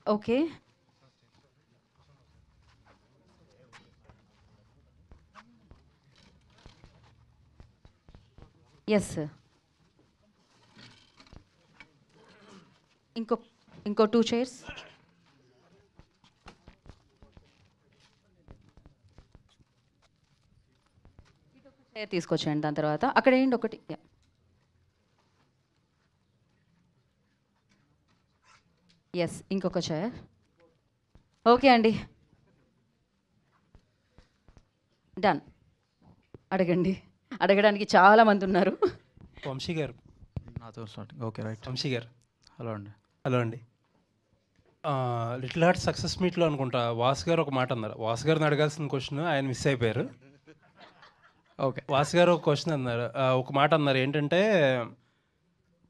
Okay. Yes sir. ఇంకో ఇంకో 2 chairs. Chair తీసుకొచ్చేయండి దాని తర్వాత. అక్కడేయండి ఒకటి. యాహ్! యెస్. ఇంకొక చైర్. ఓకే అండి. డన్. అడగండి. అడగడానికి చాలా మందున్నారు. వంశీ గారు. నాతో స్టార్టింగ్. Okay, right. వంశీ గారు. హలో అండి. హలో అండి. లిటిల్ హార్ట్ సక్సెస్ మీట్లో అనుకుంటా వాసు గారు ఒక మాట అన్నారు. వాసు గారిని అడగాల్సిన క్వశ్చన్ ఆయన మిస్ అయిపోయారు. ఓకే. వాసు గారు ఒక క్వశ్చన్ అన్నారు, ఒక మాట అన్నారు ఏంటంటే,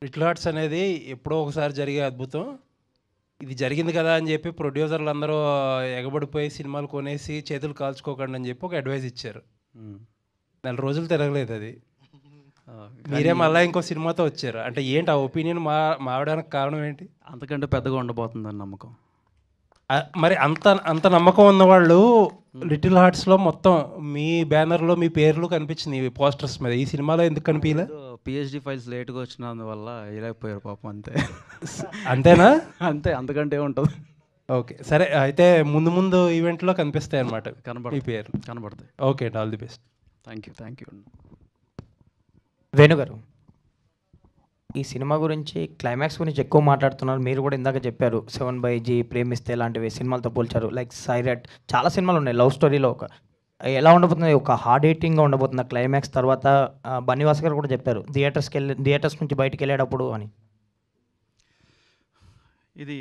లిటిల్ హార్ట్స్ అనేది ఎప్పుడో ఒకసారి జరిగే అద్భుతం, ఇది జరిగింది కదా అని చెప్పి ప్రొడ్యూసర్లు అందరూ ఎగబడిపోయి సినిమాలు కొనేసి చేతులు కాల్చుకోకండి అని చెప్పి ఒక అడ్వైస్ ఇచ్చారు. 4 రోజులు తిరగలేదు అది. మీరే మళ్ళీ ఇంకో సినిమాతో వచ్చారు. అంటే ఏంటి ఆ ఒపీనియన్ మారడానికి కారణం ఏంటి? అంతకంటే పెద్దగా ఉండబోతుందని నమ్మకం. మరి అంత అంత నమ్మకం ఉన్నవాళ్ళు లిటిల్ హార్ట్స్లో మొత్తం మీ బ్యానర్లో మీ పేర్లు కనిపించినాయి పోస్టర్స్ మీద. ఈ సినిమాలో ఎందుకు కనిపించలే? పిహెచ్డి ఫైల్స్ లేట్గా వచ్చినందువల్ల వేయలేకపోయారు పాపం, అంతే. అంతేనా? అంతే, అంతకంటే ఉంటుంది. ఓకే, సరే. అయితే ముందు ముందు ఈవెంట్లో కనిపిస్తాయి అన్నమాట మీ కనబడతాయి, పేర్లు. కనబడతాయి. ఓకే అండి, all the best. Thank you. వేణుగారు, ఈ సినిమా గురించి క్లైమాక్స్ గురించి ఎక్కువ మాట్లాడుతున్నారు. మీరు కూడా ఇందాక చెప్పారు 7/G, ప్రేమిస్తే లాంటివి సినిమాలతో పోల్చారు. లైక్ సైరట్, చాలా సినిమాలు ఉన్నాయి లవ్ స్టోరీలో. ఎలా ఉండబోతుంది? ఒక హార్డ్ హిట్టింగ్గా ఉండబోతుంది క్లైమాక్స్ తర్వాత. బన్నీవాస్ గారు కూడా చెప్పారు థియేటర్స్ నుంచి బయటికి వెళ్ళేటప్పుడు అని. ఇది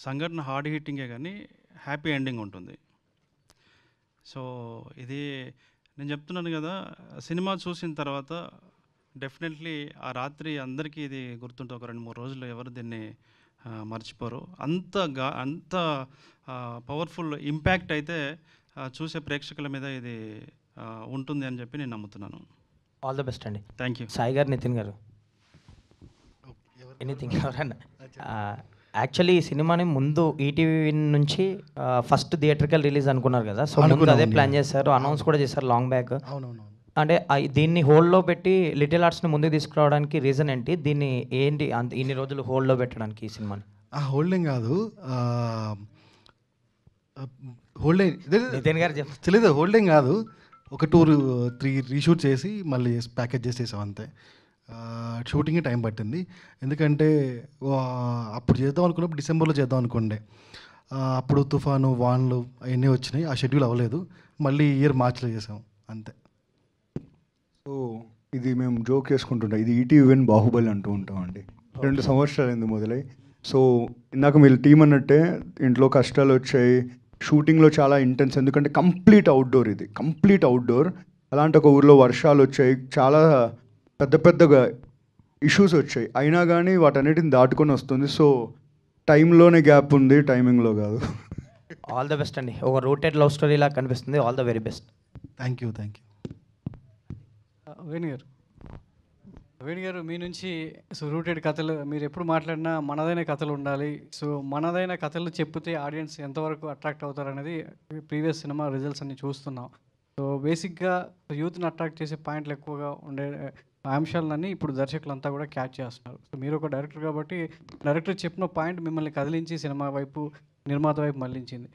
సంఘటన హార్డ్ హిట్టింగే కానీ హ్యాపీ ఎండింగ్ ఉంటుంది. సో ఇది నేను చెప్తున్నాను కదా, సినిమా చూసిన తర్వాత డెఫినెట్లీ ఆ రాత్రి అందరికీ ఇది గుర్తుంటుంది. ఒక 2-3 రోజులు ఎవరు దీన్ని మర్చిపోరు. అంత పవర్ఫుల్ ఇంపాక్ట్ అయితే చూసే ప్రేక్షకుల మీద ఇది ఉంటుంది అని చెప్పి నేను నమ్ముతున్నాను. ఆల్ ద బెస్ట్ అండి. Thank you. సాయి గారు, నితిన్ గారు, ఎనీథింగ్ ఎవరన్నా. యాక్చువల్లీ ఈ సినిమాని ముందు ఈటీవీ నుంచి ఫస్ట్ థియేటర్కల్ రిలీజ్ అనుకున్నారు కదా, సో ముందు అదే ప్లాన్ చేశారు, అనౌన్స్ కూడా చేశారు లాంగ్ బ్యాక్. అంటే దీన్ని హోల్డ్లో పెట్టి లిటిల్ ఆర్ట్స్ని ముందుకు తీసుకురావడానికి రీజన్ ఏంటి? దీన్ని ఏంటి ఇన్ని రోజులు హోల్డ్లో పెట్టడానికి ఈ సినిమాని? హోల్డింగ్ కాదు, నితిన్ గారు తెలియదు. హోల్డింగ్ కాదు, ఒక 2-3 రీషూట్ చేసి మళ్ళీ ప్యాకేజ్ చేసేసాం అంతే. షూటింగ్ టైం పట్టింది, ఎందుకంటే అప్పుడు చేద్దాం అనుకున్నప్పుడు డిసెంబర్లో చేద్దాం అనుకోండి. అప్పుడు తుఫాను, వాన్లు అవన్నీ వచ్చినాయి, ఆ షెడ్యూల్ అవ్వలేదు. మళ్ళీ ఇయర్ మార్చిలో చేసాం అంతే. సో ఇది మేము జోక్ చేసుకుంటుంటాం, ఇది ఈటీవీ విన్ బాహుబలి అంటూ ఉంటామండి. 2 సంవత్సరాలు ఎందుకు మొదలై. సో ఇందాక మీరు టీం అన్నట్టే ఇంట్లో కష్టాలు వచ్చాయి, షూటింగ్లో చాలా ఇంటెన్స్, ఎందుకంటే కంప్లీట్ అవుట్డోర్, ఇది కంప్లీట్ అవుట్డోర్. అలాంటి ఒక ఊరిలో వర్షాలు వచ్చాయి, చాలా పెద్దగా ఇష్యూస్ వచ్చాయి. అయినా కానీ వాటన్నిటిని దాటుకొని వస్తుంది. సో టైంలోనే గ్యాప్ ఉంది, టైమింగ్లో కాదు. ఆల్ ద బెస్ట్ అండి. ఒక రూటెడ్ లవ్ స్టోరీ లాగా కనిపిస్తుంది. All the very best. Thank you. Venu గారు, మీ నుంచి రూటెడ్ కథలు మీరు ఎప్పుడు మాట్లాడినా మనదైన కథలు ఉండాలి. సో మనదైన కథలు చెప్తే ఆడియన్స్ ఎంతవరకు అట్రాక్ట్ అవుతారు అనేది ప్రీవియస్ సినిమా రిజల్ట్స్ అన్ని చూస్తున్నాం. సో బేసిక్గా యూత్ని అట్రాక్ట్ చేసే పాయింట్లు ఎక్కువగా ఉండే అంశాలన్నీ ఇప్పుడు దర్శకులంతా కూడా క్యాచ్ చేస్తున్నారు. సో మీరు ఒక డైరెక్టర్ కాబట్టి డైరెక్టర్ చెప్పిన పాయింట్ మిమ్మల్ని కదిలించి సినిమా వైపు, నిర్మాత వైపు మళ్లించింది.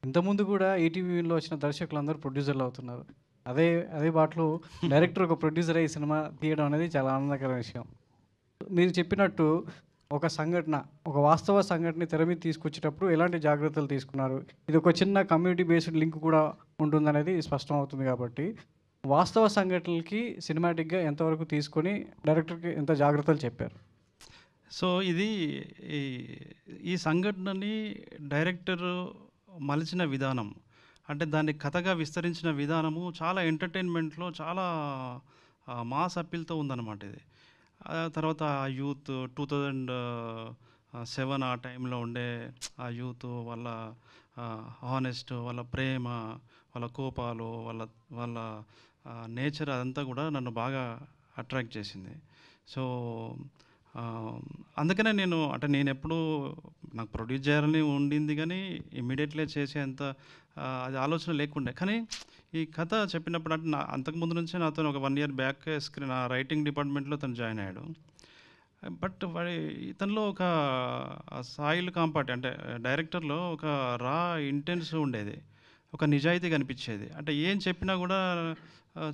ఇంతకుముందు కూడా ఈటీవీలో వచ్చిన దర్శకులందరూ ప్రొడ్యూసర్లు అవుతున్నారు. అదే బాటలో డైరెక్టర్ ఒక ప్రొడ్యూసర్ అయ్యి సినిమా తీయడం అనేది చాలా ఆనందకరమైన విషయం. మీరు చెప్పినట్టు ఒక సంఘటన, ఒక వాస్తవ సంఘటన తెర మీద తీసుకొచ్చేటప్పుడు ఎలాంటి జాగ్రత్తలు తీసుకున్నారు? ఇది ఒక చిన్న కమ్యూనిటీ బేస్డ్ లింక్ కూడా ఉంటుందనేది స్పష్టం అవుతుంది. కాబట్టి వాస్తవ సంఘటనలకి సినిమాటిక్గా ఎంతవరకు తీసుకొని డైరెక్టర్కి ఎంత జాగ్రత్తలు చెప్పారు? సో ఇది ఈ సంఘటనని డైరెక్టర్ మలిచిన విధానం, అంటే దాన్ని కథగా విస్తరించిన విధానము చాలా ఎంటర్టైన్మెంట్లో చాలా మాస్ అప్పీల్తో ఉందన్నమాట ఇది. తర్వాత ఆ యూత్ 2007 ఆ టైంలో ఉండే ఆ యూత్, వాళ్ళ హానెస్ట్, వాళ్ళ ప్రేమ, వాళ్ళ కోపాలు, వాళ్ళ నేచర్, అదంతా కూడా నన్ను బాగా అట్రాక్ట్ చేసింది. సో అందుకనే నేను ఎప్పుడు నాకు ప్రొడ్యూస్ చేయాలని ఉండింది కానీ ఇమ్మీడియట్లీ చేసేంత అది ఆలోచన లేకుండే. కానీ ఈ కథ చెప్పినప్పుడు అంటే అంతకుముందు నుంచే నాతో ఒక 1 ఇయర్ బ్యాక్ నా రైటింగ్ డిపార్ట్మెంట్లో తను జాయిన్ అయ్యాడు. బట్ ఇతనిలో ఒక సాయిల్ కాంపాటి అంటే డైరెక్టర్లో ఒక రా ఇంటెన్స్ ఉండేది, ఒక నిజాయితీ కనిపించేది. అంటే ఏం చెప్పినా కూడా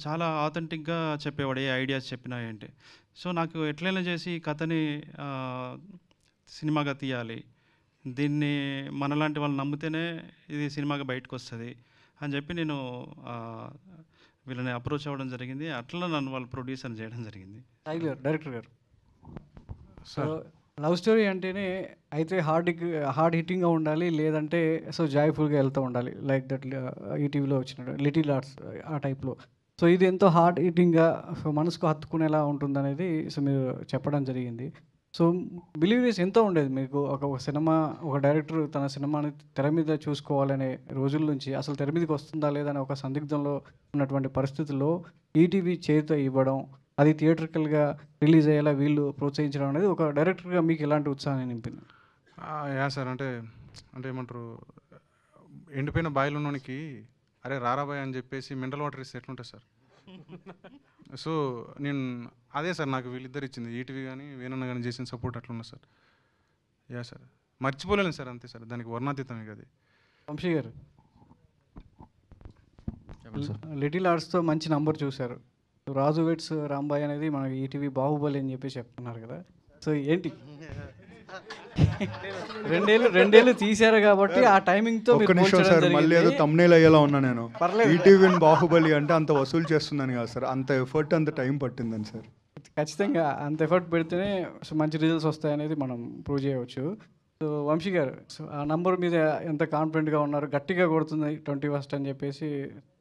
చాలా ఆథెంటిక్గా చెప్పేవాడు, ఏ ఐడియాస్ చెప్పినా ఏంటి. సో నాకు ఎట్లయినా చేసి ఈ కథని సినిమాగా తీయాలి, దీన్ని మనలాంటి వాళ్ళు నమ్మితేనే ఇది సినిమాగా బయటకు వస్తుంది అని చెప్పి నేను వీళ్ళని అప్రోచ్ అవ్వడం జరిగింది. అట్లా నన్ను వాళ్ళు ప్రొడ్యూసర్ చేయడం జరిగింది. సాయి గారు, డైరెక్టర్ గారు, సో లవ్ స్టోరీ అంటేనే అయితే హార్డ్ హిట్టింగ్గా ఉండాలి, లేదంటే సో జాయ్ఫుల్గా వెళ్తూ ఉండాలి, లైక్ దట్ ఈటీవీలో వచ్చినట్టు లిటిల్ ఆర్ట్స్ ఆ టైప్లో. సో ఇది ఎంతో హార్డ్ హిట్టింగ్గా సో మనసుకు హత్తుకునేలా ఉంటుందనేది సో మీరు చెప్పడం జరిగింది. సో బిలీవ్నెస్ ఎంతో ఉండేది మీకు ఒక సినిమా, ఒక డైరెక్టర్ తన సినిమాని తెర మీద చూసుకోవాలనే రోజుల నుంచి అసలు తెర మీదకి వస్తుందా లేదనే ఒక సందిగ్ధంలో ఉన్నటువంటి పరిస్థితుల్లో ఈటీవీ చేత ఇవ్వడం, అది థియేటర్కల్గా రిలీజ్ అయ్యేలా వీళ్ళు ప్రోత్సహించడం అనేది ఒక డైరెక్టర్గా మీకు ఎలాంటి ఉత్సాహాన్ని నింపింది? యా సార్, అంటే ఏమంటారు, ఎండిపోయిన బాయిలో ఉన్నోనికి అరే రారాబాయ్ అని చెప్పేసి మినరల్ వాటర్ ఇస్తే ఎట్లుంటుంది సార్. సో నేను అదే సార్ నాకు వీళ్ళిద్దరు ఇచ్చింది, ఈటీవీ కానీ వేణన్న కానీ చేసిన సపోర్ట్ అట్లున్నా సార్. యా సార్, మర్చిపోలేను సార్, అంతే సార్, దానికి వర్ణాతీతం ఇక అది. వంశీ గారు, లిటిల్ ఆర్ట్స్తో మంచి నంబర్ చూశారు. రాజు వెట్స్ రాంబాయ్ అనేది మనకి ఈటీవీ బాహుబలి అని చెప్పి చెప్తున్నారు కదా, సో ఏంటి రెండేళ్ళు తీశారు కాబట్టి ఆ టైమింగ్తో ఒక్క నిమిషం సార్, మళ్ళీ ఏదో తమ్నేల్ అయ్యేలా ఉన్నా నేను. ఈటీవీ బాహుబలి అంటే అంత వసూలు చేస్తుందని కాదు సార్, అంత ఎఫర్ట్ అంత టైం పట్టిందని సార్. ఖచ్చితంగా అంత ఎఫర్ట్ పెడితేనే సో మంచి రిజల్ట్స్ వస్తాయనేది మనం ప్రూవ్ చేయవచ్చు. సో వంశీ గారు, సో ఆ నంబర్ మీద ఎంత కాన్ఫిడెంట్గా ఉన్నారు, గట్టిగా కొడుతుంది 21st అని చెప్పేసి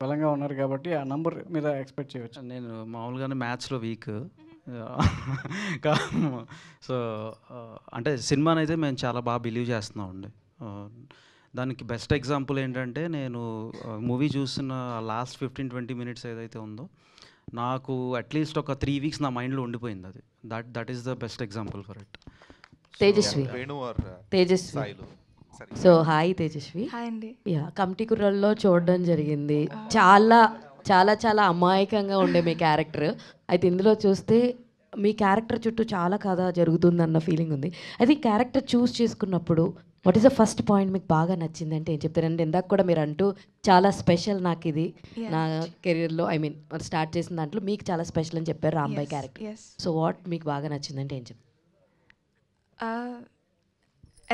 బలంగా ఉన్నారు కాబట్టి ఆ నంబర్ మీద ఎక్స్పెక్ట్ చేయవచ్చు. నేను మామూలుగానే మ్యాథ్స్లో వీక్, సో అంటే సినిమాని అయితే మేము చాలా బాగా బిలీవ్ చేస్తున్నామండి. దానికి బెస్ట్ ఎగ్జాంపుల్ ఏంటంటే నేను మూవీ చూసిన లాస్ట్ 15-20 మినిట్స్ ఏదైతే ఉందో నాకు అట్లీస్ట్ ఒక 3 వీక్స్ నా మైండ్లో ఉండిపోయింది. అది that is the best example for it. Tejaswi, so hi Tejaswi. Hi అండి. యా, కమిటీ కుర్రల్లో చూడడం జరిగింది. చాలా చాలా చాలా అమాయకంగా ఉండే మీ క్యారెక్టర్. అయితే ఇందులో చూస్తే మీ క్యారెక్టర్ చుట్టూ చాలా కథ జరుగుతుందన్న ఫీలింగ్ ఉంది. అయితే ఈ క్యారెక్టర్ చూస్ చేసుకున్నప్పుడు what is the first point మీకు బాగా నచ్చింది అంటే ఏం చెప్తారంటే, ఇందాక కూడా మీరు అంటూ చాలా స్పెషల్ నాకు ఇది నా కెరీర్లో, ఐ మీన్ స్టార్ట్ చేసిన దాంట్లో మీకు చాలా స్పెషల్ అని చెప్పారు రాంబాయ్ క్యారెక్టర్. సో వాట్ మీకు బాగా నచ్చిందంటే ఏం చెప్తారు?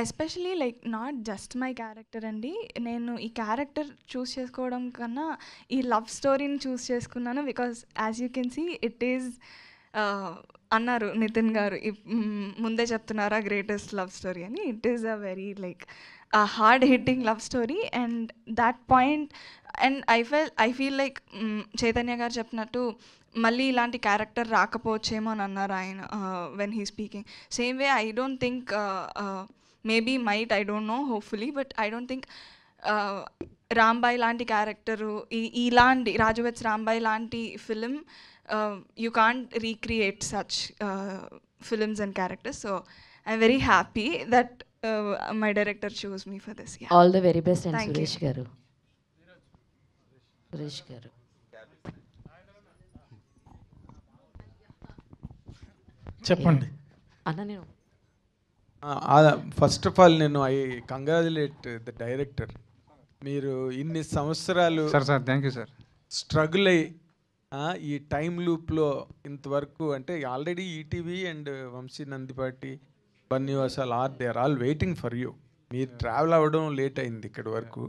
Especially like not just my character అండి, నేను ఈ క్యారెక్టర్ చూస్ చేసుకోవడం కన్నా ఈ లవ్ స్టోరీని చూస్ చేసుకున్నాను. Because as you can see it is అన్నారు నితిన్ గారు, ముందే చెప్తున్నారా గ్రేటెస్ట్ లవ్ స్టోరీ అని. It is a very like hard hitting love story and that point. And I feel like Chaitanya garu చెప్పినట్టు మళ్ళీ ఇలాంటి క్యారెక్టర్ రాకపోవచ్చేమో అని అన్నారు ఆయన when he speaking. Same way I don't think, maybe might, I don't know, hopefully, but I don't think Rambai లాంటి character, ఇలాంటి Raju vets Rambai లాంటి film you can't recreate such films and characters. So I'm very happy that my director chose me for this. Yeah. All the very best. And Thank Suresh garu. చెప్పండి అన్న. నేను first of all నేను I congratulate the director. మీరు ఇన్ని సంవత్సరాలు sir thank you sir struggle అయ్యి ఈ time లూప్లో ఇంతవరకు, అంటే already ETV and Vamsi Nandipati బన్నివాసాల్ they are all waiting for you. మీరు ట్రావెల్ అవ్వడం లేట్ అయింది ఇక్కడి వరకు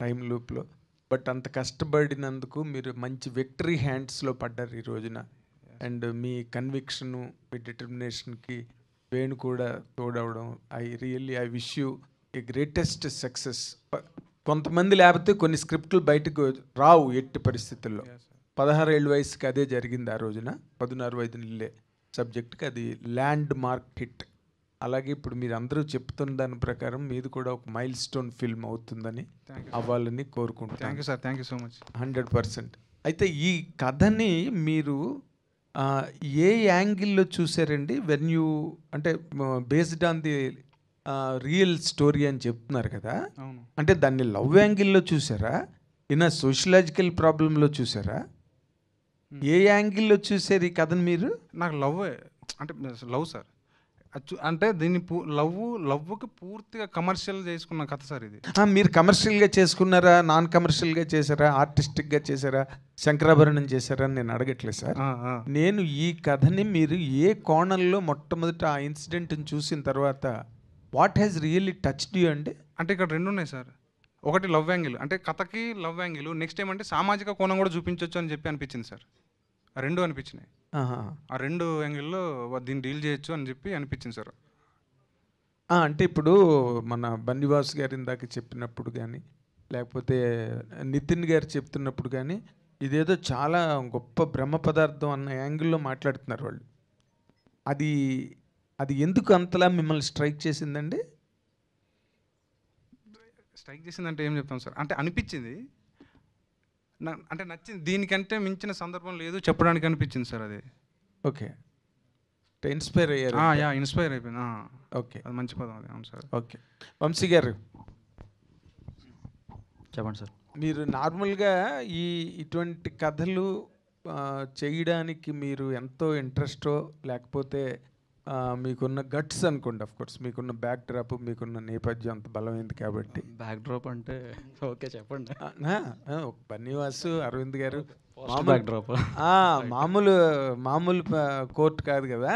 టైం లూప్లో, బట్ అంత కష్టపడినందుకు మీరు మంచి విక్టరీ హ్యాండ్స్లో పడ్డారు ఈ రోజున. అండ్ మీ కన్విక్షను, మీ డిటర్మినేషన్కి వేణు కూడా తోడవడం, I wish you a greatest success. కొంతమంది లేకపోతే కొన్ని స్క్రిప్ట్లు బయటకు రావు ఎట్టి పరిస్థితుల్లో. 16 ఏళ్ళ వయసుకి అదే జరిగింది ఆ రోజున. 16 నెలలే సబ్జెక్ట్కి అది ల్యాండ్ మార్క్ హిట్. అలాగే ఇప్పుడు మీరు అందరూ చెప్తున్న దాని ప్రకారం మీది కూడా ఒక మైల్ స్టోన్ ఫిల్మ్ అవుతుందని, అవ్వాలని కోరుకుంటున్నాను. Thank you sir, thank you so much. 100%. అయితే ఈ కథని మీరు ఏ యాంగిల్లో చూసారండి? వెన్ యూ, అంటే based on the real story అని చెప్తున్నారు కదా, అవును. అంటే దాన్ని లవ్ యాంగిల్లో చూసారా, ఇన్ సోషలాజికల్ ప్రాబ్లంలో చూసారా, ఏ యాంగిల్లో చూసారు ఈ కథను మీరు? నాకు లవ్వే, అంటే లవ్ సార్. అంటే దీన్ని లవ్కి పూర్తిగా కమర్షియల్ చేసుకున్న కథ సార్ ఇది. మీరు కమర్షియల్గా చేసుకున్నారా, నాన్ కమర్షియల్గా చేశారా, ఆర్టిస్టిక్గా చేశారా, శంకరాభరణం చేశారా అని నేను అడగట్లేదు సార్. నేను ఈ కథని మీరు ఏ కోణంలో మొట్టమొదట ఆ ఇన్సిడెంట్ని చూసిన తర్వాత what has really touched you అంటే? అంటే ఇక్కడ రెండు ఉన్నాయి సార్. ఒకటి లవ్ యాంగిల్, అంటే కథకి లవ్ యాంగిల్, నెక్స్ట్ ఏమంటే సామాజిక కోణం కూడా చూపించవచ్చు అని చెప్పి అనిపించింది సార్. ఆ రెండు అనిపించినాయి. ఆ రెండు యాంగిల్లో దీన్ని డీల్ చేయొచ్చు అని చెప్పి అనిపించింది సార్. అంటే ఇప్పుడు మన బన్నివాస్ గారు ఇందాక చెప్పినప్పుడు కానీ, లేకపోతే నితిన్ గారు చెప్తున్నప్పుడు కానీ, ఇదేదో చాలా గొప్ప బ్రహ్మ పదార్థం అన్న యాంగిల్లో మాట్లాడుతున్నారు వాళ్ళు. అది ఎందుకు అంతలా మిమ్మల్ని స్ట్రైక్ చేసిందండి? స్ట్రైక్ చేసిందంటే ఏం చెప్తాం సార్, అంటే అనిపించింది, అంటే నచ్చింది. దీనికంటే మించిన సందర్భం లేదు చెప్పడానికి అనిపించింది సార్. అది ఓకే, ఇన్స్పైర్ అయ్యారు. ఇన్స్పైర్ అయిపోయింది. ఓకే, అది మంచి పదం అది. అవును సార్. ఓకే, వంశీ గారు చెప్పండి సార్. మీరు నార్మల్గా ఇటువంటి కథలు చేయడానికి మీరు ఎంతో ఇంట్రెస్టో, లేకపోతే మీకున్న గట్స్ అనుకోండి, ఆఫ్ కోర్స్ మీకున్న బ్యాక్ డ్రాప్, మీకున్న నేపథ్యం అంత బలమైంది కాబట్టి. బ్యాక్ డ్రాప్ అంటే ఓకే చెప్పండి. బన్నివాసు, అరవింద్ గారు బ్యాక్ డ్రాప్ మామూలు కోర్ట్ కాదు కదా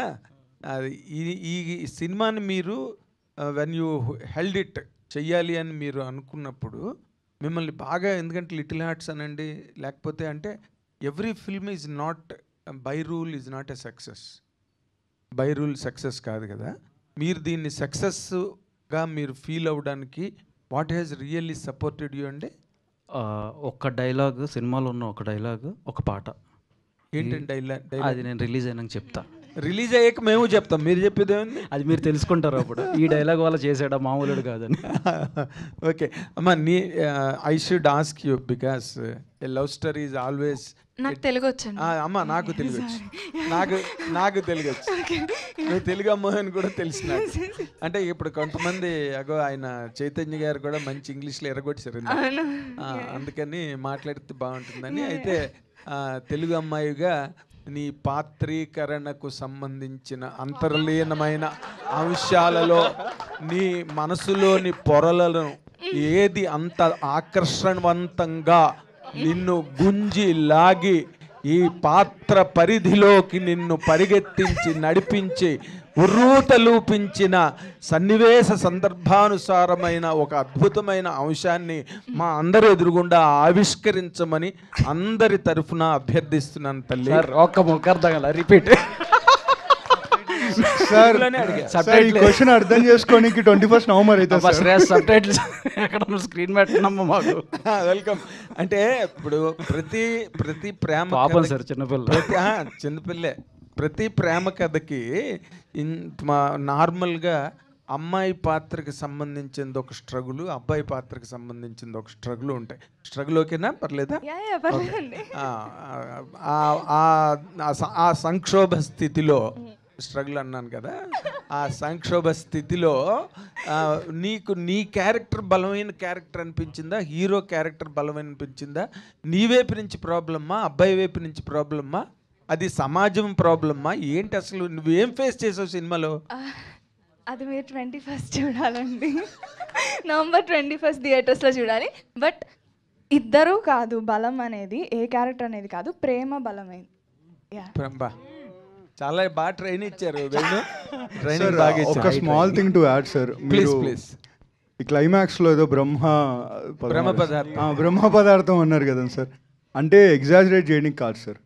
అది. ఈ సినిమాని మీరు వెన్ యూ హెల్డ్ ఇట్ చెయ్యాలి అని మీరు అనుకున్నప్పుడు మిమ్మల్ని బాగా, ఎందుకంటే లిటిల్ హార్ట్స్ అనండి, లేకపోతే అంటే every film is not by rule is not a success. By rule success కాదు కదా. మీరు దీన్ని సక్సెస్గా మీరు ఫీల్ అవ్వడానికి what has really supported you అండి? ఒక డైలాగ్, సినిమాలో ఉన్న ఒక డైలాగ్, ఒక పాట. ఏంటంటే డైలాగ్? అది నేను రిలీజ్ అయినాక చెప్తా. రిలీజ్ అయ్యాక మేము చెప్తాం, మీరు చెప్పేది ఏముంది? అది మీరు తెలుసుకుంటారు అప్పుడు. ఈ డైలాగ్ వల్ల చేసాడా, మామూలుడు కాదని. ఓకే అమ్మా, I should ask you because a love story is always. నాకు తెలుగు వచ్చండి. అమ్మ నాకు తెలుగు వచ్చు, నాకు తెలుగు వచ్చు. నువ్వు తెలుగు అమ్మ అని కూడా తెలుసు నాకు. అంటే ఇప్పుడు కొంతమంది ఆయన చైతన్య గారు కూడా మంచి ఇంగ్లీష్లో ఎరగొచ్చారు, అందుకని మాట్లాడితే బాగుంటుందని. అయితే తెలుగు అమ్మాయిగా నీ పాత్రీకరణకు సంబంధించిన అంతర్లీనమైన అంశాలలో నీ మనసులోని పొరలను ఏది అంత ఆకర్షణవంతంగా నిన్ను గుంజి లాగి ఈ పాత్ర పరిధిలోకి నిన్ను పరిగెత్తించి నడిపించి ఉర్రూతలూపించిన సన్నివేశ సందర్భానుసారమైన ఒక అద్భుతమైన అంశాన్ని మా అందరి ఎదురుగుండా ఆవిష్కరించమని అందరి తరఫున అభ్యర్థిస్తున్నాను తల్లి. ఒక్క మొక్క అర్థం కదా, రిపీట్ సార్. ఈ క్వశ్చన్ అర్థం చేసుకోనికి 21 నవంబర్ అయితే సబ్ టైటిల్స్ ఎక్కడ స్క్రీన్ పెట్టినమ్మా మాకు. వెల్కమ్. అంటే ఇప్పుడు ప్రతి ప్రేమ పాపం సార్, చిన్నపిల్లే. ప్రతి ప్రేమ కథకి నార్మల్గా అమ్మాయి పాత్రకి సంబంధించింది ఒక స్ట్రగుల్, అబ్బాయి పాత్రకి సంబంధించింది ఒక స్ట్రగుల్ ఉంటాయి. స్ట్రగుల్ ఓకేనా, పర్లేదా? ఆ సంక్షోభ స్థితిలో, స్ట్రగుల్ అన్నాను కదా, ఆ సంక్షోభ స్థితిలో నీకు నీ క్యారెక్టర్ బలమైన క్యారెక్టర్ అనిపించిందా, హీరో క్యారెక్టర్ బలమైన అనిపించిందా, నీ వైపు నుంచి ప్రాబ్లమ్మా, అబ్బాయి వైపు నుంచి ప్రాబ్లమ్మా, అది సమాజం ప్రాబ్లమ్మా, ఏంటి అసలు నువ్వేం ఫేస్ చేసావు సినిమాలో? అది మీరు 21st చూడాలండి. నవంబర్ 21st థియేటర్స్లో చూడాలి. బట్ ఇద్దరూ కాదు బలం అనేది, ఏ క్యారెక్టర్ అనేది కాదు, ప్రేమ బలమైంది. చాలా బాగా ట్రైన్ ఇచ్చారు. ఒక small thing to add sir, please. ఈ క్లైమాక్స్లో ఏదో బ్రహ్మ పదార్థం అన్నారు కదా సార్, అంటే ఎగ్జాజరేట్ చేయడానికి కాదు సార్,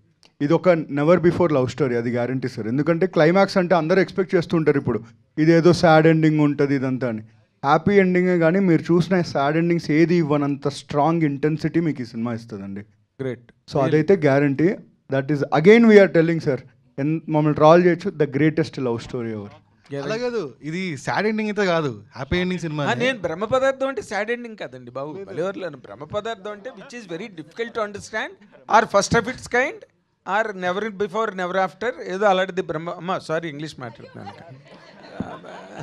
ఇది ఒక నెవర్ బిఫోర్ లవ్ స్టోరీ, అది గ్యారంటీ సార్. ఎందుకంటే క్లైమాక్స్ అంటే అందరూ ఎక్స్పెక్ట్ చేస్తుంటారు ఇప్పుడు ఇదేదో సాడ్ ఎండింగ్ ఉంటుంది ఇదంతా అని. హ్యాపీ ఎండింగే కానీ మీరు చూసిన సాడ్ ఎండింగ్స్ ఏది ఇవ్వనంత స్ట్రాంగ్ ఇంటెన్సిటీ మీకు ఈ సినిమా ఇస్తుందండి. గ్రేట్. సో అదైతే guarantee. That is again we're telling sir, మమ్మల్ని ట్రాల్ చేయొచ్చు, the greatest love story ever. అలా కాదు, ఇది సాడ్ ఎండింగ్ అయితే కాదు, హ్యాపీ ఎండింగ్ సినిమా. నేను బ్రహ్మ పదార్థం అంటే సాడ్ ఎండింగ్ కాదండి బాబు, బలివర్లను. బ్రహ్మ పదార్థం అంటే which is very difficult to understand, or first of its kind, or never before never after, ఏదో అలాంటిది బ్రహ్మ. సారీ ఇంగ్లీష్ మాట్లాడుతున్నాను.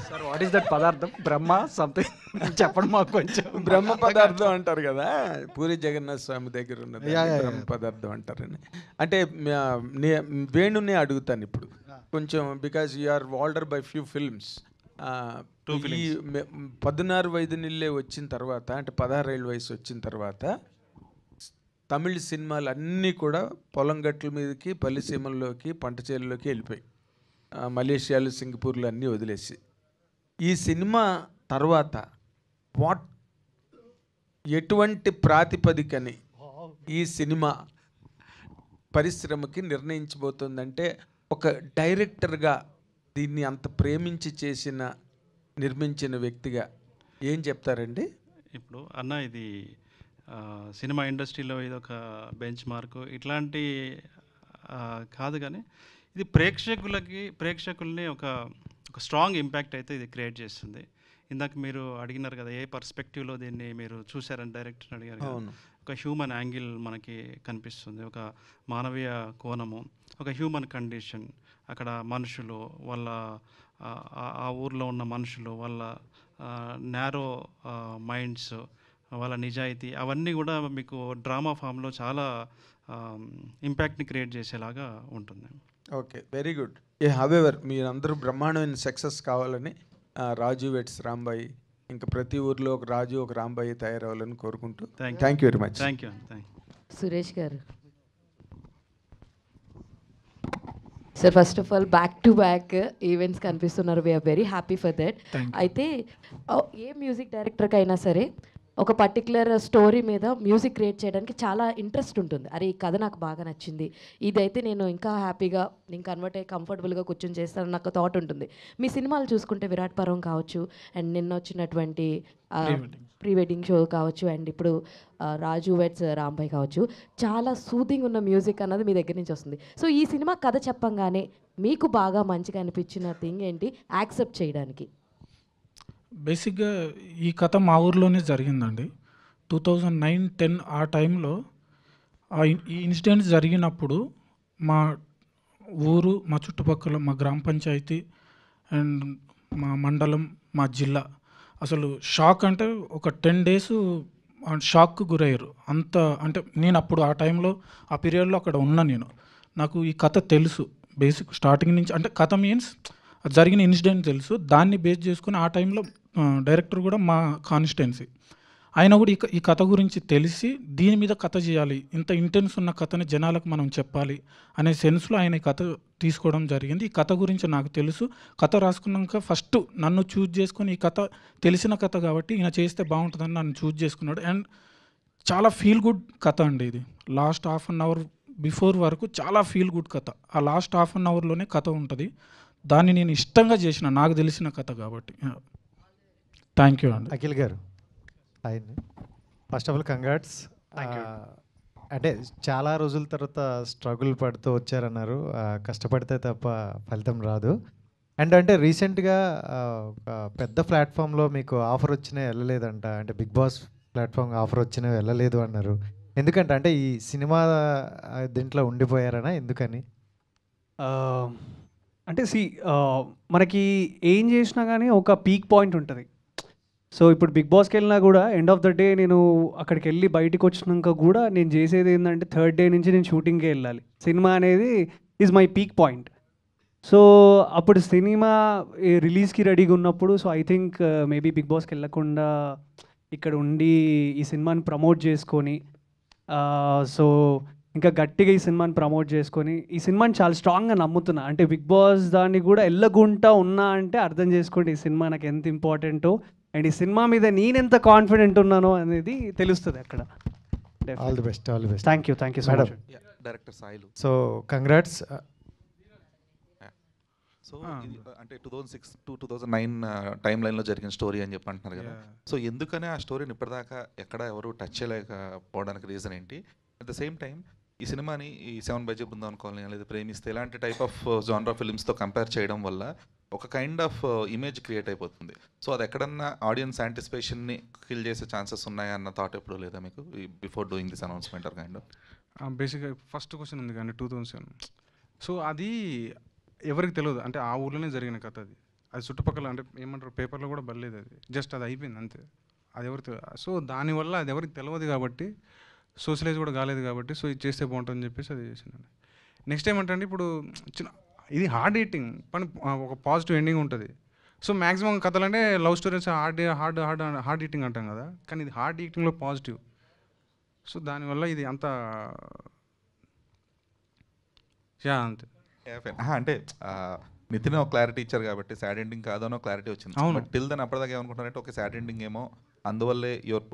సార్ వాట్ ఈస్ దట్ పదార్థం? బ్రహ్మ సంథింగ్ చెప్పండి మాకు కొంచెం. బ్రహ్మ పదార్థం అంటారు కదా, పూరి జగన్నాథ్ స్వామి దగ్గర ఉన్నది బ్రహ్మ పదార్థం అంటారని. అంటే వేణునే అడుగుతాను ఇప్పుడు కొంచెం, because you are valued by few films. ఈ 16 వైదినిల్లే వచ్చిన తర్వాత, అంటే 16 ఏళ్ళ వయసు వచ్చిన తర్వాత తమిళ సినిమాలు అన్నీ కూడా పొలం గట్ల మీదకి, పల్లిసీమల్లోకి, పంట చేనులోకి వెళ్ళిపోయి, మలేషియాలు, సింగపూర్లు అన్నీ వదిలేసి, ఈ సినిమా తర్వాత ఎటువంటి ప్రాతిపదికని ఈ సినిమా పరిశ్రమకి నిర్ణయించబోతుందంటే, ఒక డైరెక్టర్గా దీన్ని అంత ప్రేమించి నిర్మించిన వ్యక్తిగా ఏం చెప్తారండి? ఇప్పుడు అన్న ఇది సినిమా ఇండస్ట్రీలో ఇది ఒక బెంచ్ మార్క్ ఇట్లాంటి కాదు, కానీ ఇది ప్రేక్షకుల్ని ఒక స్ట్రాంగ్ ఇంపాక్ట్ అయితే ఇది క్రియేట్ చేస్తుంది. ఇందాక మీరు అడిగినారు కదా, ఏ పర్స్పెక్టివ్లో దీన్ని మీరు చూసారని డైరెక్టర్ అడిగారు కదా. ఒక హ్యూమన్ యాంగిల్ మనకి కనిపిస్తుంది, ఒక మానవీయ కోణము, ఒక హ్యూమన్ కండిషన్, అక్కడ మనుషులు వాళ్ళ ఆ ఊర్లో ఉన్న మనుషులు వాళ్ళ నేరో మైండ్స్, వాళ్ళ నిజాయితీ, అవన్నీ కూడా మీకు డ్రామా ఫామ్లో చాలా ఇంపాక్ట్ని క్రియేట్ చేసేలాగా ఉంటుంది. Okay, very good. హవెవర్ మీరందరూ బ్రహ్మాండమైన సక్సెస్ కావాలని రాజు వెట్స్ రాంబాయి, ఇంకా ప్రతి ఊర్లో ఒక రాజు ఒక రాంబాయి తయారవ్వాలని కోరుకుంటూ thank you very much. Thank you. Suresh garu. Sir first of all back to back events కనిపిస్తున్నారు, we're very happy for that. అయితే ఏ మ్యూజిక్ డైరెక్టర్కి అయినా సరే ఒక పర్టికులర్ స్టోరీ మీద మ్యూజిక్ క్రియేట్ చేయడానికి చాలా ఇంట్రెస్ట్ ఉంటుంది. అరే ఈ కథ నాకు బాగా నచ్చింది, ఇదైతే నేను ఇంకా హ్యాపీగా నేను కన్వర్ట్ అయ్యి కంఫర్టబుల్గా కూర్చొని చేస్తాను నాకు థాట్ ఉంటుంది. మీ సినిమాలు చూసుకుంటే విరాట్ పర్వం కావచ్చు, అండ్ నిన్న వచ్చినటువంటి ప్రీ వెడ్డింగ్ షో కావచ్చు, అండ్ ఇప్పుడు రాజు వెట్స్ రాంబాయ్ కావచ్చు, చాలా సూదింగ్ ఉన్న మ్యూజిక్ అన్నది మీ దగ్గర నుంచి వస్తుంది. సో ఈ సినిమా కథ చెప్పంగానే మీకు బాగా మంచిగా అనిపించిన థింగ్ ఏంటి యాక్సెప్ట్ చేయడానికి? బేసిక్గా ఈ కథ మా ఊర్లోనే జరిగిందండి. 2009-10 ఆ టైంలో ఈ ఇన్సిడెంట్స్ జరిగినప్పుడు మా ఊరు, మా చుట్టుపక్కల, మా గ్రామ పంచాయతీ అండ్ మా మండలం, మా జిల్లా అసలు షాక్, అంటే ఒక 10 days షాక్కు గురయ్యారు. అంత అంటే నేను అప్పుడు ఆ టైంలో ఆ పీరియడ్లో అక్కడ ఉన్నా. నాకు ఈ కథ తెలుసు బేసిక్ స్టార్టింగ్ నుంచి, అంటే కథ మీన్స్ జరిగిన ఇన్సిడెంట్ తెలుసు. దాన్ని బేస్ చేసుకుని ఆ టైంలో డైరెక్టర్ కూడా మా కాన్స్టిట్యున్సీ, ఆయన కూడా ఈ కథ గురించి తెలిసి దీని మీద కథ చేయాలి, ఇంత ఇంటెన్స్ ఉన్న కథని జనాలకు మనం చెప్పాలి అనే సెన్స్లో ఆయన ఈ కథ తీసుకోవడం జరిగింది. ఈ కథ గురించి నాకు తెలుసు. కథ రాసుకున్నాక ఫస్ట్ నన్ను చూజ్ చేసుకొని, ఈ కథ తెలిసిన కథ కాబట్టి ఈయన చేస్తే బాగుంటుందని నన్ను చూజ్ చేసుకున్నాడు. అండ్ చాలా ఫీల్ గుడ్ కథ అండి ఇది. Last half an hour before వరకు చాలా ఫీల్ గుడ్ కథ. ఆ లాస్ట్ హాఫ్ అన్ అవర్లోనే కథ ఉంటుంది. దాన్ని నేను ఇష్టంగా చేసిన, నాకు తెలిసిన కథ కాబట్టి. థ్యాంక్ యూ అండి. అఖిల్ గారు, ఫస్ట్ ఆఫ్ ఆల్ కంగ్రాట్స్. అంటే చాలా రోజుల తర్వాత స్ట్రగుల్ పడుతూ వచ్చారన్నారు, కష్టపడితే తప్ప ఫలితం రాదు. అండ్ అంటే రీసెంట్గా పెద్ద ప్లాట్ఫామ్లో మీకు ఆఫర్ వచ్చినా వెళ్ళలేదంట, అంటే బిగ్ బాస్ ప్లాట్ఫామ్ ఆఫర్ వచ్చినా వెళ్ళలేదు అన్నారు. ఎందుకంటే అంటే ఈ సినిమా దీంట్లో ఉండిపోయారనా, ఎందుకని? అంటే మనకి ఏం చేసినా కానీ ఒక పీక్ పాయింట్ ఉంటుంది. సో ఇప్పుడు బిగ్ బాస్కి వెళ్ళినా కూడా ఎండ్ ఆఫ్ ద డే నేను అక్కడికి వెళ్ళి బయటకు వచ్చినాక కూడా నేను చేసేది ఏంటంటే 3rd day నుంచి నేను షూటింగ్కే వెళ్ళాలి. సినిమా అనేది is my peak point. So అప్పుడు సినిమా రిలీజ్కి రెడీగా ఉన్నప్పుడు, so I think maybe big బాస్కి వెళ్ళకుండా ఇక్కడ ఉండి ఈ సినిమాని ప్రమోట్ చేసుకొని, సో ఇంకా గట్టిగా ఈ సినిమాని ప్రమోట్ చేసుకొని ఈ సినిమాని చాలా స్ట్రాంగ్గా నమ్ముతున్నా. అంటే బిగ్ బాస్ దాన్ని కూడా వెళ్ళకుండా ఉన్నా అంటే అర్థం చేసుకోండి ఈ సినిమా నాకు ఎంత ఇంపార్టెంటో, అండ్ ఈ సినిమా మీద నేను ఎంత కాన్ఫిడెంట్ ఉన్నానో అనేది తెలుస్తుంది అక్కడ. All the best, all the best. Thank you so much. Director Sailu. So congrats. So అంటే 2006 to 2009 టైం లైన్లో జరిగిన స్టోరీ అని చెప్పి అంటున్నారు కదా. సో ఎందుకని ఆ స్టోరీని ఇప్పటిదాకా ఎక్కడ ఎవరు టచ్ చేయలేకపోవడానికి రీజన్ ఏంటి? అట్ ద సేమ్ టైం ఈ సినిమాని ఈ 7 బృందావన్ కాలనీ లేదా ప్రేమిస్తే ఇలాంటి టైప్ ఆఫ్ జానరా ఫిల్మ్స్తో కంపేర్ చేయడం వల్ల ఒక కైండ్ ఆఫ్ ఇమేజ్ క్రియేట్ అయిపోతుంది. సో అది ఎక్కడన్నా ఆడియన్స్ యాంటిసిపేషన్ని కిల్ చేసే ఛాన్సెస్ ఉన్నాయన్న థాట్ ఎప్పుడు లేదా మీకు before doing this announcement or kind of? బేసిక్గా ఫస్ట్ క్వశ్చన్ ఉంది కానీ 2007. సో అది ఎవరికి తెలియదు, అంటే ఆ ఊర్లోనే జరిగిన కథ. అది చుట్టుపక్కల అంటే ఏమంటారు పేపర్లో కూడా బలేదు, అది జస్ట్ అది అయిపోయింది అంతే. అది ఎవరికి సో దానివల్ల అది ఎవరికి తెలియదు కాబట్టి, సోషలైజ్ కూడా కాలేదు కాబట్టి, సో ఇది చేస్తే బాగుంటుందని చెప్పేసి అది చేసిందండి. నెక్స్ట్ ఏమంటే ఇప్పుడు చిన్న ఇది హార్డ్ ఈటింగ్ పని, ఒక పాజిటివ్ ఎండింగ్ ఉంటుంది. సో మ్యాక్సిమం కథలు అంటే లవ్ స్టోరీస్ హార్డ్ ఈటింగ్ అంటాం కదా, కానీ ఇది హార్డ్ ఈటింగ్లో పాజిటివ్. సో దానివల్ల ఇది అంత అంతే. అంటే నితిన్ ఒక క్లారిటీ ఇచ్చారు కాబట్టి సాడ్ ఎండింగ్ కాదనో క్లారిటీ వచ్చింది. అవును. బట్ టిల్ దెన్ అప్పటిదాకా ఏమనుకుంటారంటే ఒక సాడ్ ఎండింగ్ ఏమో, అందువల్లే your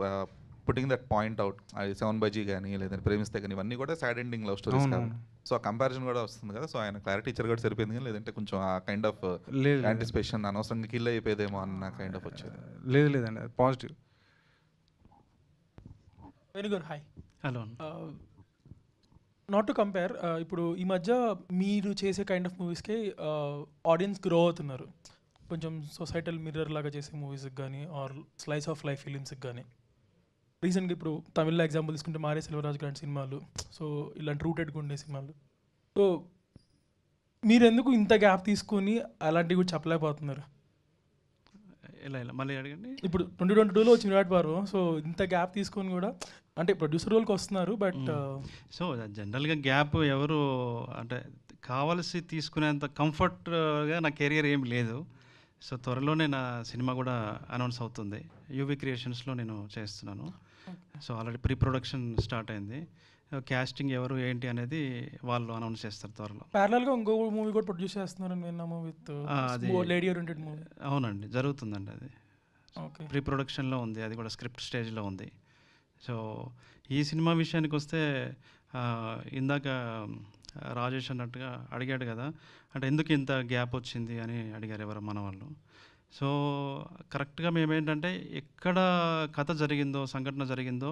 putting that point out. అది 7/G కానీ లేదంటే ప్రేమిస్తే కానీ ఇవన్నీ కూడా సాడ్ ఎండింగ్ లవ్ స్టోరీస్ కాబట్టి, సో ఆ కంపారిజన్ కూడా వస్తుంది కదా. సో ఆయన క్లారిటీ ఇచ్చారు కూడా సరిపోయింది, కానీ లేదంటే కొంచెం ఆ కైండ్ ఆఫ్ యాంటిసిపేషన్ అనవసరంగా కిల్ అయిపోయేదేమో అన్న కైండ్ ఆఫ్ వచ్చేది. లేదండి, అది positive. Very good. Hi. Hello. Not to compare, ఇప్పుడు ఈ మధ్య మీరు చేసే కైండ్ ఆఫ్ మూవీస్కి ఆడియన్స్ గ్రో అవుతున్నారు. కొంచెం సొసైటల్ మిర్రర్ లాగా చేసే మూవీస్కి కానీ ఆర్ స్లైస్ ఆఫ్ లైఫ్ ఫిలిమ్స్కి కానీ. రీసెంట్గా ఇప్పుడు తమిళ్లో ఎగ్జాంపుల్ తీసుకుంటే మారే సెల్వరాజ్ లాంటి సినిమాలు, సో ఇలాంటి రూటెడ్గా ఉండే సినిమాలు. సో మీరు ఎందుకు ఇంత గ్యాప్ తీసుకొని అలాంటివి కూడా చెప్పలేకపోతున్నారు? ఇలా మళ్ళీ అడగండి. ఇప్పుడు 2022లో వచ్చిన విరాట్ పర్వం, సో ఇంత గ్యాప్ తీసుకొని కూడా అంటే ప్రొడ్యూసర్ రోల్కి వస్తున్నారు, బట్ సో జనరల్గా గ్యాప్ ఎవరు అంటే కావలసి తీసుకునేంత కంఫర్ట్గా నా కెరియర్ ఏం లేదు. సో త్వరలోనే నా సినిమా కూడా అనౌన్స్ అవుతుంది. యూవీ క్రియేషన్స్లో నేను చేస్తున్నాను. So already pre production start అయింది. క్యాస్టింగ్ ఎవరు ఏంటి అనేది వాళ్ళు అనౌన్స్ చేస్తారు త్వరలో. ప్యారలల్గా ఇంకో మూవీ కూడా ప్రొడ్యూస్ చేస్తున్నారని విన్నాము, విత్ లేడీ ఓరియంటెడ్ మూవీ. అవునండి, జరుగుతుందండి. అది ఓకే, ప్రీ ప్రొడక్షన్లో ఉంది, అది కూడా స్క్రిప్ట్ స్టేజ్లో ఉంది. సో ఈ సినిమా విషయానికి వస్తే ఇందాక రాజేష్ అన్నట్టుగా అడిగాడు కదా, అంటే ఎందుకు ఇంత గ్యాప్ వచ్చింది అని అడిగారు ఎవరు మన వాళ్ళు. సో కరెక్ట్గా మేమేంటంటే ఎక్కడ కథ జరిగిందో, సంఘటన జరిగిందో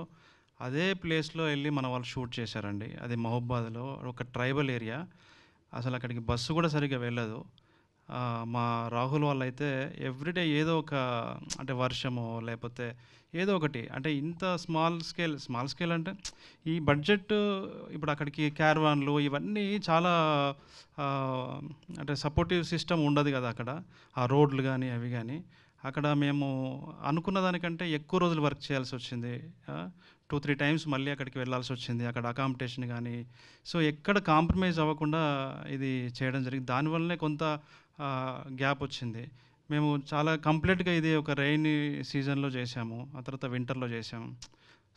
అదే ప్లేస్లో వెళ్ళి మన వాళ్ళు షూట్ చేశారండి. అది మహబూబాద్లో ఒక ట్రైబల్ ఏరియా. అసలు అక్కడికి బస్సు కూడా సరిగ్గా వెళ్ళదు. మా రాహుల్ వాళ్ళు అయితే ఎవ్రీడే ఏదో ఒక అంటే వర్షమో లేకపోతే ఏదో ఒకటి, అంటే ఇంత స్మాల్ స్కేల్ అంటే ఈ బడ్జెట్ ఇప్పుడు అక్కడికి క్యారవాన్లు ఇవన్నీ చాలా అంటే సపోర్టివ్ సిస్టమ్ ఉండదు కదా అక్కడ, ఆ రోడ్లు కానీ అవి కానీ. అక్కడ మేము అనుకున్న దానికంటే ఎక్కువ రోజులు వర్క్ చేయాల్సి వచ్చింది. 2-3 టైమ్స్ మళ్ళీ అక్కడికి వెళ్ళాల్సి వచ్చింది, అక్కడ అకామిడేషన్ కానీ. సో ఎక్కడ కాంప్రమైజ్ అవ్వకుండా ఇది చేయడం జరిగింది. దానివల్లనే కొంత గ్యాప్ వచ్చింది. మేము చాలా కంప్లీట్గా ఇది ఒక రైనీ సీజన్లో చేసాము, ఆ తర్వాత వింటర్లో చేసాము.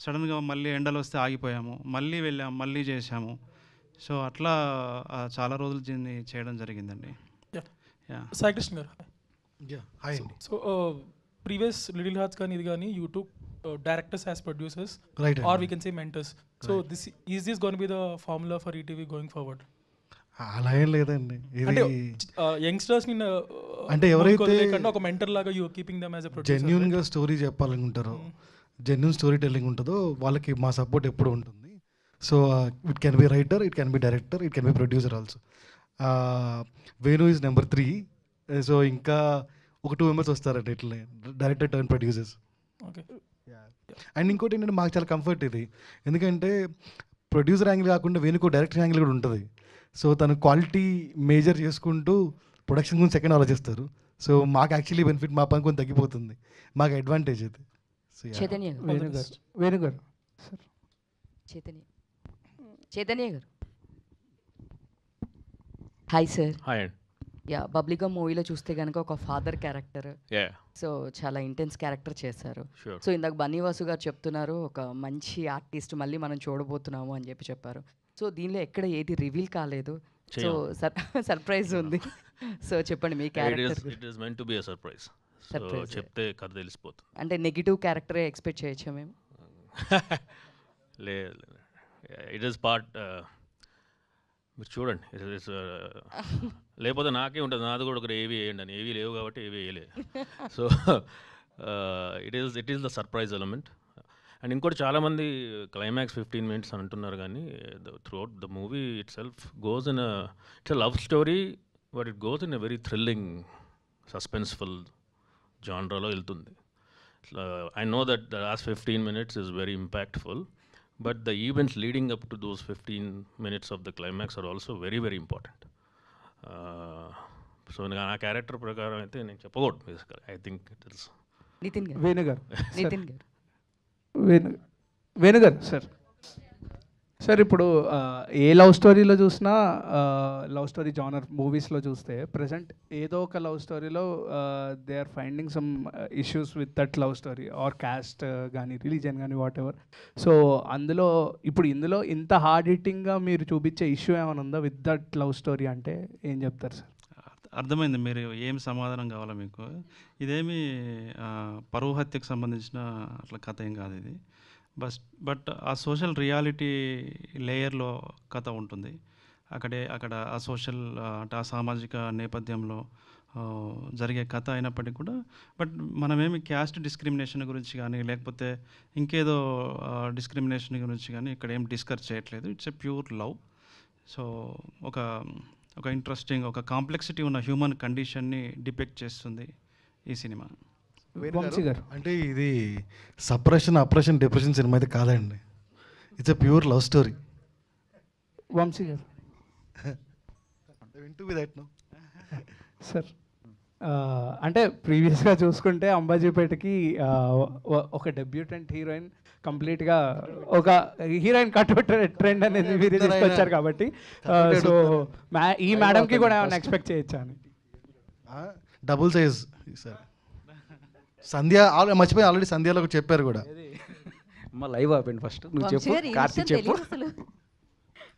సడన్గా మళ్ళీ ఎండలు వస్తే ఆగిపోయాము, మళ్ళీ వెళ్ళాము, మళ్ళీ చేసాము. సో అట్లా చాలా రోజులు దీన్ని చేయడం జరిగిందండి. సాయి కృష్ణ గారు, హాయ్ అండి. సో ప్రీవియస్ లిటిల్ హార్ట్స్ కానీ ఇది కానీ you took directors as producers, Right, or we can say mentors. So this is this gone be the formula for ETV going forward? అలా ఏం లేదండి. అంటే ఇది యంగ్స్టర్స్ ని అంటే ఎవరైతే ఒక మెంటర్ లాగా you keeping them as a producer, జెన్యూన్గా స్టోరీ చెప్పాలనుకుంటారో, జెన్యూన్ స్టోరీ టెల్లింగ్ ఉంటుందో వాళ్ళకి మా సపోర్ట్ ఎప్పుడు ఉంటుంది. So it can be writer, it can be director, it can be producer also. Venu is number 3. So ఇంకా ఒక 2 మెంబర్స్ వస్తారండి ఇట్లనే, director turn producers. Okay. And ఇంకోటి ఏంటంటే మాకు చాలా కంఫర్ట్ ఇది, ఎందుకంటే ప్రొడ్యూసర్ యాంగిల్ కాకుండా వేణుకో డైరెక్టర్ యాంగిల్ కూడా ఉంటుంది. సో తను క్వాలిటీ మేజర్ చేసుకుంటూ ప్రొడక్షన్ గురించి సెకండ్ ఆలోచిస్తారు. సో మాకు యాక్చువల్లీ బెనిఫిట్, మా పని కొంచెం తగ్గిపోతుంది, మాకు అడ్వాంటేజ్ అది. చైతన్య వేణుగారు చైతన్య గారు, హాయ్ సార్. హాయ్ అండి. యా, బబ్లిగం మూవీలో చూస్తే కనుక ఒక ఫాదర్ క్యారెక్టర్, Yeah. సో చాలా ఇంటెన్స్ క్యారెక్టర్ చేశారు. Sure. సో ఇందాక బన్నీవాసు గారు చెప్తున్నారు ఒక మంచి ఆర్టిస్ట్ మళ్ళీ మనం చూడబోతున్నాము అని చెప్పారు. సో దీనిలో ఎక్కడ ఏది రివీల్ కాలేదు, సో సర్ప్రైజ్ ఉంది. సో చెప్పండి మీ character. It is meant to be a surprise. So చెప్తే కథ తెలిసిపోతుంది. అంటే నెగిటివ్ క్యారెక్టరే ఎక్స్పెక్ట్ చేయొచ్చా మేము? లేదు, ఇట్ ఈస్ పార్ట్, మీరు చూడండి. లేకపోతే నాకే ఉంటుంది, నాది కూడా ఒకటి ఏవి వేయండి అని. ఏవి లేవు కాబట్టి ఏవి వేయలే. So it is the surprise element. And ఇంకోటి చాలామంది క్లైమాక్స్ 15 minutes అని అంటున్నారు, కానీ throughout the movie itself goes in its a love story, but it goes in a very thrilling suspenseful జానరాలో వెళ్తుంది. I know that the last 15 minutes is very impactful, but the events leading up to those 15 minutes of the climax are also very, very important. So నా character ప్రకారం అయితే నేను చెప్పకూడదు basically. I think it is Nitin garu. Venu గారు. నితిన్ గారు. వేణు గారు sir. Sir ఇప్పుడు ఏ love స్టోరీలో చూసినా, లవ్ స్టోరీ జానర్ మూవీస్లో చూస్తే ప్రజెంట్ ఏదో ఒక లవ్ స్టోరీలో they are finding some issues with that love story or caste కానీ రిలీజన్ కానీ వాట్ ఎవర్. సో అందులో ఇప్పుడు ఇందులో ఇంత హార్డ్ హిట్టింగ్గా మీరు చూపించే ఇష్యూ ఏమైనా ఉందా విత్ దట్ లవ్ స్టోరీ అంటే ఏం చెప్తారు సార్? అర్థమైంది మీరు ఏం సమాధానం కావాలో మీకు. ఇదేమి పరువు హత్యకు సంబంధించిన అట్లా కథ ఏం కాదు ఇది. బట్ ఆ సోషల్ రియాలిటీ లేయర్లో కథ ఉంటుంది. అక్కడ ఆ సోషల్ అంటే ఆ సామాజిక నేపథ్యంలో జరిగే కథ అయినప్పటికీ కూడా బట్ మనమేమి క్యాస్ట్ డిస్క్రిమినేషన్ గురించి కానీ లేకపోతే ఇంకేదో డిస్క్రిమినేషన్ గురించి కానీ ఇక్కడ ఏం డిస్కస్ చేయట్లేదు. It's a pure love. So ఒక ఇంట్రెస్టింగ్ ఒక కాంప్లెక్సిటీ ఉన్న హ్యూమన్ కండిషన్ని డిపెక్ట్ చేస్తుంది ఈ సినిమా. వంశీ గారు. అంటే ఇది ఆపరేషన్ డిప్రెషన్ సినిమా అయితే కాదండి. It's a pure love story. Vamsi garu. Sir అంటే ప్రీవియస్గా చూసుకుంటే అంబాజీపేటకి ఒక డెబ్యూటెంట్ హీరోయిన్ కంప్లీట్గా ఒక హీరోయిన్ కట్అవుట్ ట్రెండ్ అనేది మీరు తీసుకొచ్చారు కాబట్టి సో ఈ మేడంకి కూడా ఏమైనా ఎక్స్పెక్ట్ చేయొచ్చా అని. Double size sir. సంధ్య మర్చిపోయి ఆల్రెడీ సంధ్యలో చెప్పారు కూడా. లైవ్ ఆపండి ఫస్ట్. నువ్వు చెప్పు, కార్తీక్ చెప్పు.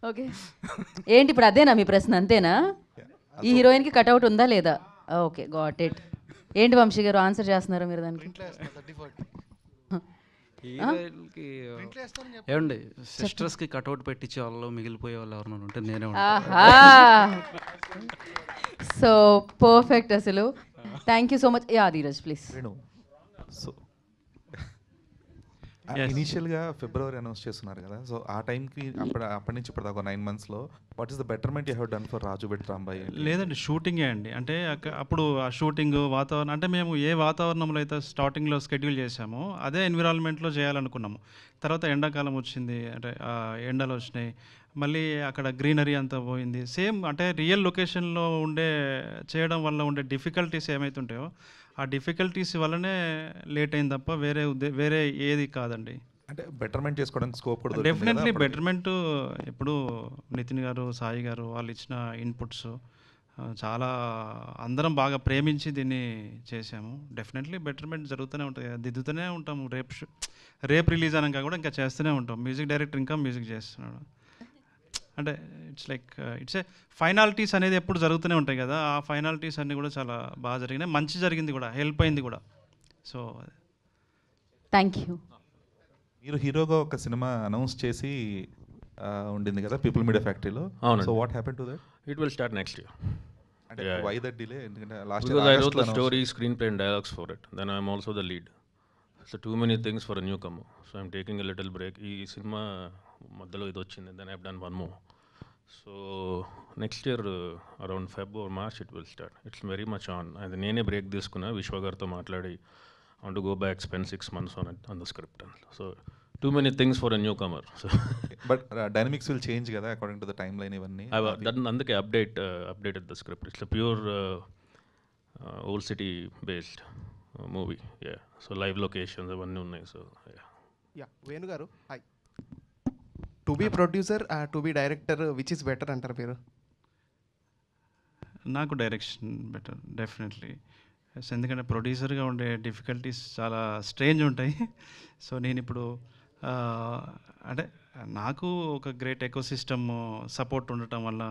ఓకే, ఏంటి ఇప్పుడు అదేనా మీ ప్రశ్న? అంతేనా? ఈ హీరోయిన్కి కట్అవుట్ ఉందా లేదా? Okay, got it. ఏంటి వంశీ గారు ఆన్సర్ చేస్తున్నారా మీరు దానికి? హీరోయిన్కి ఏమండి సిస్టర్స్కి కట్అవుట్ పెట్టించే వాళ్ళు మిగిలిపోయే వాళ్ళు ఎవరైనా ఉంటే నేనే సో పర్ఫెక్ట్ అసలు. Thank you so much. Yeah Dheeraj please. So ఇనీషియల్గా ఫిబ్రవరి అనౌన్స్ చేస్తున్నారు కదా, సో ఆ టైంకి అప్పటి నుంచి ఇప్పుడు దాకా 9 monthsలో what is the betterment you have done for Raju weds Rambai? లేదండి, షూటింగే అండి. అంటే అప్పుడు ఆ షూటింగ్ వాతావరణం అంటే మేము ఏ వాతావరణంలో అయితే స్టార్టింగ్లో షెడ్యూల్ చేసామో అదే ఎన్విరాన్మెంట్లో చేయాలనుకున్నాము. తర్వాత ఎండాకాలం వచ్చింది, అంటే ఎండలు వచ్చినాయి, మళ్ళీ అక్కడ గ్రీనరీ అంతా పోయింది. సేమ్ అంటే రియల్ లొకేషన్లో చేయడం వల్ల ఉండే డిఫికల్టీస్ ఏమైతుంటాయో ఆ డిఫికల్టీస్ వల్లనే లేట్ అయింది తప్ప వేరే ఏది కాదండి. అంటే బెటర్మెంట్ చేసుకోవడానికి స్కోప్ కూడా డెఫినెట్లీ బెటర్మెంట్. ఇప్పుడు నితిన్ గారు, సాయి గారు వాళ్ళు ఇచ్చిన ఇన్పుట్స్ చాలా అందరం బాగా ప్రేమించి దీన్ని చేసాము. డెఫినెట్లీ బెటర్మెంట్ జరుగుతూనే ఉంటుంది, దిద్దుతూనే ఉంటాము. రేపు రిలీజ్ అనక కూడా ఇంకా చేస్తూనే ఉంటాం. మ్యూజిక్ డైరెక్టర్ ఇంకా మ్యూజిక్ చేస్తున్నాడు. అంటే it's like it's a finalities అనేది ఎప్పుడు జరుగుతూనే ఉంటాయి కదా, ఆ ఫైనాలిటీస్ అన్నీ కూడా చాలా బాగా జరిగినాయి, మంచి జరిగింది కూడా, హెల్ప్ అయింది కూడా. So thank you. మీరు హీరోగా ఒక సినిమా అనౌన్స్ చేసి ఉండింది కదా పీపుల్ మీడియా ఫ్యాక్టరీలో. So what happen to that? It will start next year. అంటే వై దట్ డిలే? ఎందుకంటే last because I wrote the story, screenplay and dialogues for it. Then I am also the lead. So too many things for a newcomer. So I am taking a little break. ఈ cinema మధ్యలో ఇది వచ్చింది, then I have done one more. So next year around Feb or March it will start. It's very much on. అది నేనే break తీసుకున్నా, విశ్వ గారితో మాట్లాడి I want to go back, spend 6 months on it, on the script. So too many things for a newcomer. So but dynamics will change కదా according to the timeline ఇవన్నీ. అందుకే updated the script. It's a pure old city based movie. Yeah. So live locations అవన్నీ ఉన్నాయి. So yeah. Venu garu, hi. To be producer, to be director, which is better అంటారు మీరు? నాకు direction better definitely. ఎందుకంటే ప్రొడ్యూసర్గా ఉండే డిఫికల్టీస్ చాలా స్ట్రేంజ్ ఉంటాయి. సో నేను ఇప్పుడు అంటే నాకు ఒక గ్రేట్ ఎకోసిస్టమ్ సపోర్ట్ ఉండటం వల్ల,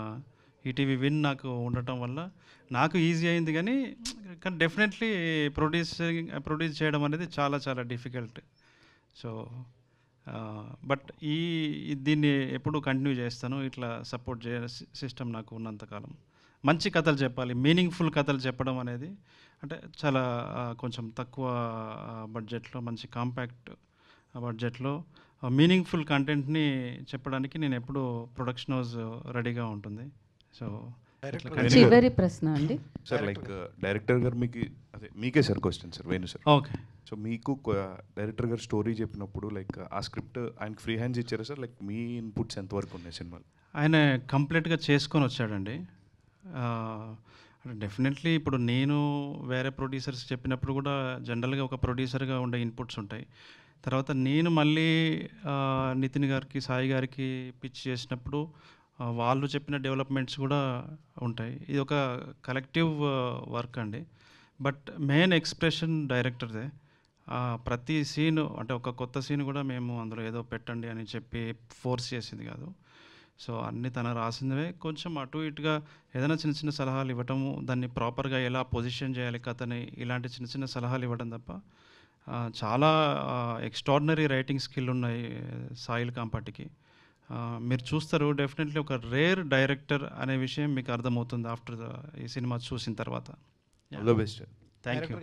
ఈటీవీ విన్ నాకు ఉండటం వల్ల నాకు ఈజీ అయింది. కానీ డెఫినెట్లీ ప్రొడ్యూస్ చేయడం అనేది చాలా చాలా డిఫికల్ట్. సో బట్ దీన్ని ఎప్పుడు కంటిన్యూ చేస్తాను. ఇట్లా సపోర్ట్ సిస్టమ్ నాకు ఉన్నంతకాలం మంచి కథలు చెప్పాలి, మీనింగ్ఫుల్ కథలు చెప్పడం అనేది అంటే చాలా కొంచెం తక్కువ బడ్జెట్లో, మంచి కాంపాక్ట్ బడ్జెట్లో మీనింగ్ఫుల్ కంటెంట్ని చెప్పడానికి నేను ఎప్పుడు ప్రొడక్షన్ హౌస్ రెడీగా ఉంటుంది. సో చివరి ప్రశ్న అండి సార్, లైక్ డైరెక్టర్ గారు మీకే sir question sir, Venu sir. Okay. So మీకు డైరెక్టర్ గారు స్టోరీ చెప్పినప్పుడు లైక్ ఆ స్క్రిప్ట్ ఆయనకి ఫ్రీ హ్యాండ్స్ ఇచ్చారా సార్? లైక్ మీ ఇన్పుట్స్ ఎంతవరకు ఉన్నాయి సినిమాలో? ఆయన కంప్లీట్గా చేసుకొని వచ్చాడండి. డెఫినెట్లీ ఇప్పుడు నేను వేరే ప్రొడ్యూసర్స్ చెప్పినప్పుడు కూడా జనరల్గా ఒక ప్రొడ్యూసర్గా ఉండే ఇన్పుట్స్ ఉంటాయి. తర్వాత నేను మళ్ళీ నితిన్ గారికి, సాయి గారికి పిచ్ చేసినప్పుడు వాళ్ళు చెప్పిన డెవలప్మెంట్స్ కూడా ఉంటాయి. ఇది ఒక కలెక్టివ్ వర్క్ అండి. బట్ మెయిన్ ఎక్స్ప్రెషన్ డైరెక్టర్దే. ప్రతి సీను అంటే ఒక కొత్త సీన్ కూడా మేము అందులో ఏదో పెట్టండి అని చెప్పి ఫోర్స్ చేసింది కాదు. సో అన్నీ తన రాసినవే. కొంచెం అటు ఇటుగా ఏదైనా చిన్న చిన్న సలహాలు ఇవ్వటము, దాన్ని ప్రాపర్గా ఎలా పొజిషన్ చేయాలి కథని, ఇలాంటి చిన్న చిన్న సలహాలు ఇవ్వడం తప్ప చాలా ఎక్స్ట్రాడినరీ రైటింగ్ స్కిల్ ఉన్నాయి సాయిల్ కాంపాటికి. మీరు చూస్తారు డెఫినెట్లీ ఒక రేర్ డైరెక్టర్ అనే విషయం మీకు అర్థమవుతుంది ఆఫ్టర్ ఈ సినిమా చూసిన తర్వాత. All the best. Thank you.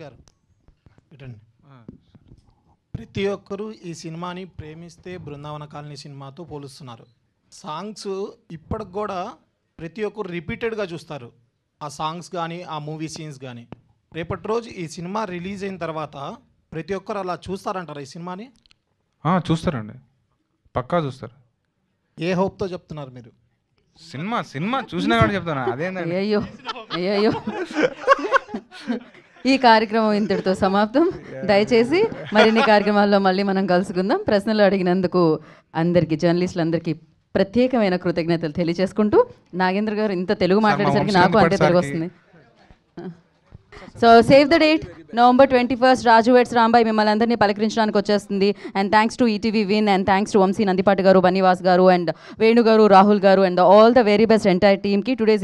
ప్రతి ఒక్కరూ ఈ సినిమాని ప్రేమిస్తే బృందావన కాలనీ సినిమాతో పోలుస్తున్నారు. సాంగ్స్ ఇప్పటికి కూడా ప్రతి ఒక్కరు రిపీటెడ్గా చూస్తారు. ఆ సాంగ్స్ కానీ ఆ మూవీ సీన్స్ కానీ. రేపటి రోజు ఈ సినిమా రిలీజ్ అయిన తర్వాత ప్రతి ఒక్కరు అలా చూస్తారంటారా ఈ సినిమాని? చూస్తారండి, పక్కా చూస్తారు. ఏ హోప్తో చెప్తున్నారు మీరు? సినిమా చూసినా కూడా చెప్తాను అదేంటండి. అయ్యో అయ్యో ఈ కార్యక్రమం ఇంతటితో సమాప్తం. దయచేసి మరిన్ని కార్యక్రమాల్లో మళ్ళీ మనం కలుసుకుందాం. ప్రశ్నలు అడిగినందుకు అందరికీ, జర్నలిస్టులందరికీ ప్రత్యేకమైన కృతజ్ఞతలు తెలియజేసుకుంటూ, నాగేంద్ర గారు ఇంత తెలుగు మాట్లాడేసరికి నాకు అంతే తెలుగు వస్తుంది. So save the date, November 21st, Raju weds Rambai మిమ్మల్ని అందరినీ పలకరించడానికి వచ్చేస్తుంది. And thanks to ETV win, and thanks to Vamsi Nandipati garu, Bunny Vas garu, and Venu garu, Rahul garu, and all the very best entire టీమ్కి. టుడేస్